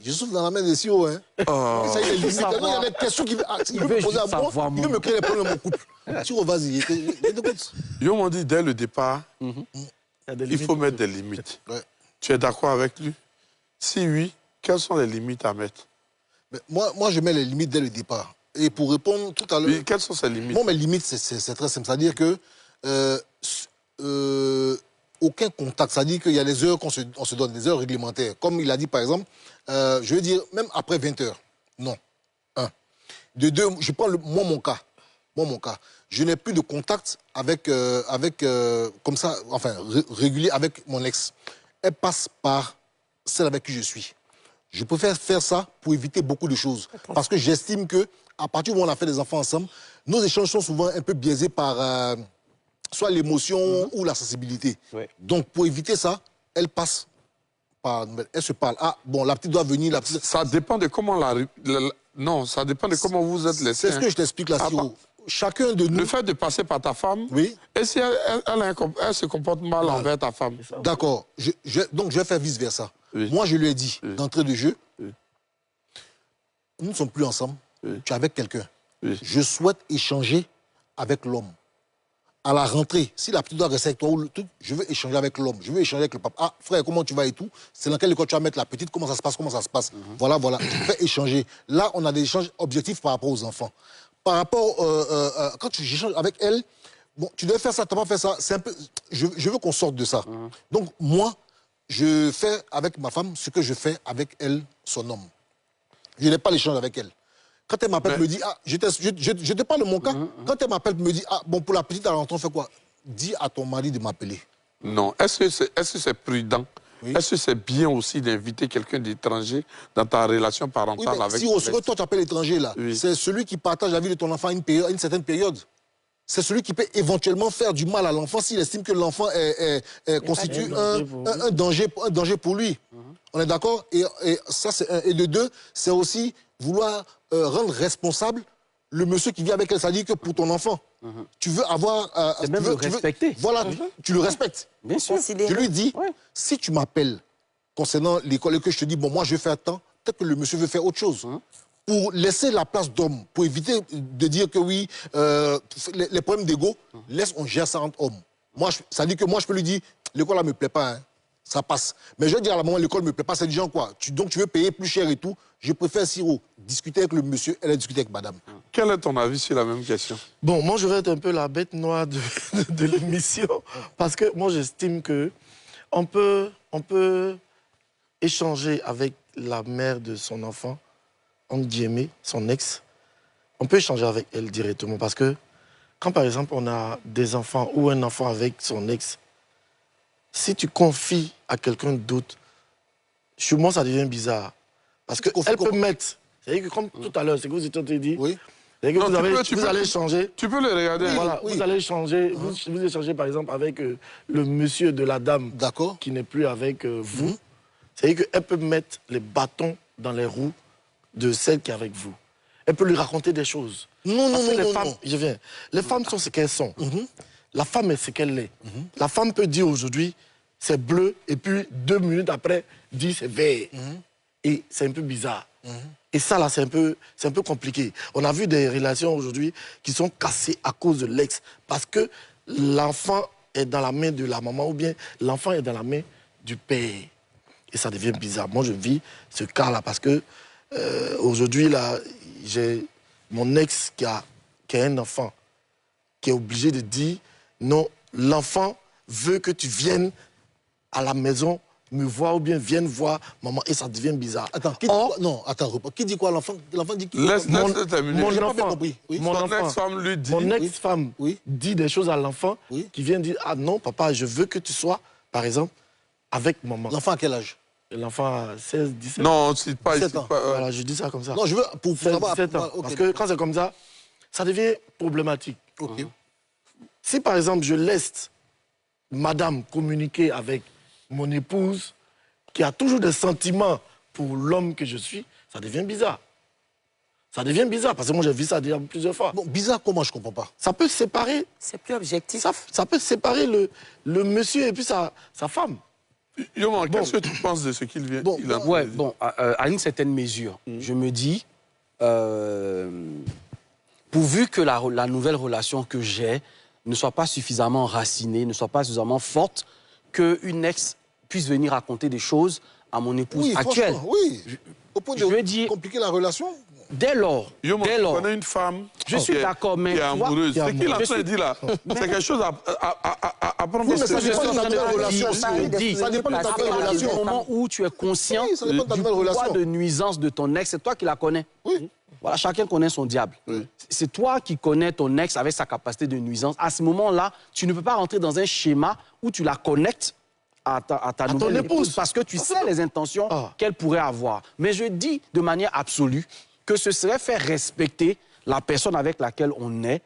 Je souffle dans la main des CEO. Hein. Oh. Ça, il y a des questions qu'il veut me poser à moi. Il veut me créer des problèmes dans mon couple. Siro, vas-y, écoute. Ils m'ont dit dès le départ, il faut mettre des limites. Ouais. Tu es d'accord avec lui? Si oui, quelles sont les limites à mettre? Mais moi, je mets les limites dès le départ. Et pour répondre tout à l'heure... Oui, quelles sont ces limites? Moi, mes limites, c'est très simple. C'est-à-dire que aucun contact. C'est-à-dire qu'il y a des heures qu'on se donne, des heures réglementaires. Comme il a dit, par exemple, je veux dire, même après 20 heures. Non. Un. De deux, je prends mon cas. Mon cas. Je n'ai plus de contact comme ça, enfin, régulier avec mon ex. Elle passe par celle avec qui je suis. Je préfère faire ça pour éviter beaucoup de choses. Parce que j'estime que à partir où on a fait des enfants ensemble, nos échanges sont souvent un peu biaisés par soit l'émotion ou la sensibilité. Ouais. Donc, pour éviter ça, elle passe par... Elle se parle. Ah, bon, la petite doit venir... La petite... Ça dépend de comment non, ça dépend de comment vous êtes laissé. C'est ce que je t'explique là, Siro. Chacun de nous... Le fait de passer par ta femme, oui. Et si elle se comporte mal envers ta femme? D'accord. Donc, je vais faire vice-versa. Oui. Moi, je lui ai dit, d'entrée de jeu, nous ne sommes plus ensemble, tu es avec quelqu'un. Je souhaite échanger avec l'homme. À la rentrée, si la petite doit rester avec toi, je veux échanger avec l'homme, je veux échanger avec le papa. Ah, frère, comment tu vas et tout? C'est dans quelle école tu vas mettre la petite? Comment ça se passe? Voilà. Je fais échanger. Là, on a des échanges objectifs par rapport aux enfants. Par rapport, quand tu échanges avec elle, bon, tu dois faire ça, tu n'as pas fait ça. C'est un peu, je veux qu'on sorte de ça. Donc, moi, je fais avec ma femme ce que je fais avec elle, son homme. Je n'ai pas l'échange avec elle. Quand elle m'appelle, me dit, ah, je te parle de mon cas. Quand elle m'appelle, me dit, ah, bon, pour la petite, alors on fait quoi? Dis à ton mari de m'appeler. Non. Est-ce que c'est prudent? Oui. Est-ce que c'est bien aussi d'inviter quelqu'un d'étranger dans ta relation parentale avec... Si toi, tu appelles étranger, là, c'est celui qui partage la vie de ton enfant à une certaine période. C'est celui qui peut éventuellement faire du mal à l'enfant s'il estime que l'enfant constitue un danger pour lui. On est d'accord? Et ça, c'est un. Et de deux, c'est aussi vouloir rendre responsable le monsieur qui vit avec elle. C'est-à-dire que pour ton enfant, tu veux avoir... c'est même le respecter. Voilà, tu le respectes. Bien sûr. Je lui dis, si tu m'appelles concernant l'école et que je te dis, bon, moi, je vais faire tant, peut-être que le monsieur veut faire autre chose. Pour laisser la place d'homme, pour éviter de dire que oui, les problèmes d'ego, on gère ça entre hommes. Moi, ça dit que moi, je peux lui dire, l'école, là, ne me plaît pas, hein, ça passe. Mais je vais dire à la maman, l'école ne me plaît pas, c'est des gens quoi. Donc, tu veux payer plus cher et tout. Je préfère, Siro, discuter avec le monsieur, elle a discuté avec madame. Quel est ton avis sur la même question? Bon, moi, je vais être un peu la bête noire de l'émission. Parce que moi, j'estime que on peut échanger avec la mère de son enfant, entre guillemets, son ex, on peut échanger avec elle directement. Parce que quand, par exemple, on a des enfants ou un enfant avec son ex, si tu confies à quelqu'un d'autre, chez moi, ça devient bizarre. Parce qu'elle peut mettre... C'est-à-dire que comme tout à l'heure, c'est que vous étiez dit... Oui. C'est-à-dire que vous allez échanger... Tu peux le regarder. Voilà, vous allez échanger... Vous échangez, par exemple, avec le monsieur de la dame qui n'est plus avec vous. C'est-à-dire qu'elle peut mettre les bâtons dans les roues de celle qui est avec vous. Elle peut lui raconter des choses. Non. Je viens. Les femmes sont ce qu'elles sont. La femme est ce qu'elle est. La femme peut dire aujourd'hui, c'est bleu, et puis 2 minutes après, dire c'est vert. Et c'est un peu bizarre. Et ça, là, c'est un peu compliqué. On a vu des relations aujourd'hui qui sont cassées à cause de l'ex. Parce que l'enfant est dans la main de la maman, ou bien l'enfant est dans la main du père. Et ça devient bizarre. Moi, je vis ce cas-là parce que aujourd'hui, là, j'ai mon ex qui a un enfant qui est obligé de dire non, l'enfant veut que tu viennes à la maison me voir ou bien vienne voir maman et ça devient bizarre. Attends, qui dit quoi l'enfant? L'enfant dit qui? Laisse-le terminer. Mon ex-femme lui dit... Mon ex-femme dit des choses à l'enfant qui vient dire, ah non, papa, je veux que tu sois, par exemple, avec maman. L'enfant à quel âge? L'enfant a 16, 17 ans. Non, c'est pas... 17 ans. Voilà, je dis ça comme ça. Non, je veux... Pour 16, 17 ans. Parce que quand c'est comme ça, ça devient problématique. Si, par exemple, je laisse madame communiquer avec mon épouse, qui a toujours des sentiments pour l'homme que je suis, ça devient bizarre. Ça devient bizarre, parce que moi j'ai vu ça déjà plusieurs fois. Bon, bizarre comment, je comprends pas. Ça peut séparer... C'est plus objectif. Ça peut séparer le monsieur et puis sa femme. Yoma, qu'est-ce que tu penses de ce qu'il vient à une certaine mesure, je me dis, pourvu que la nouvelle relation que j'ai ne soit pas suffisamment racinée, ne soit pas suffisamment forte, qu'une ex puisse venir raconter des choses à mon épouse actuelle. Oui, au point de compliquer la relation. Dès lors, tu connais une femme je suis d'accord, mais qui est amoureuse. Ce qu'il est en train de dire là, c'est quelque chose à prendre. Oui, mais ça dépend de ta nouvelle relation. Ça dépend de ta nouvelle relation. Au moment où tu es conscient du poids de nuisance de ton ex, c'est toi qui la connais. Oui. Voilà, chacun connaît son diable. Oui. C'est toi qui connais ton ex avec sa capacité de nuisance. À ce moment-là, tu ne peux pas rentrer dans un schéma où tu la connectes à ta nouvelle épouse parce que tu sais les intentions qu'elle pourrait avoir. Mais je dis de manière absolue que ce serait faire respecter la personne avec laquelle on est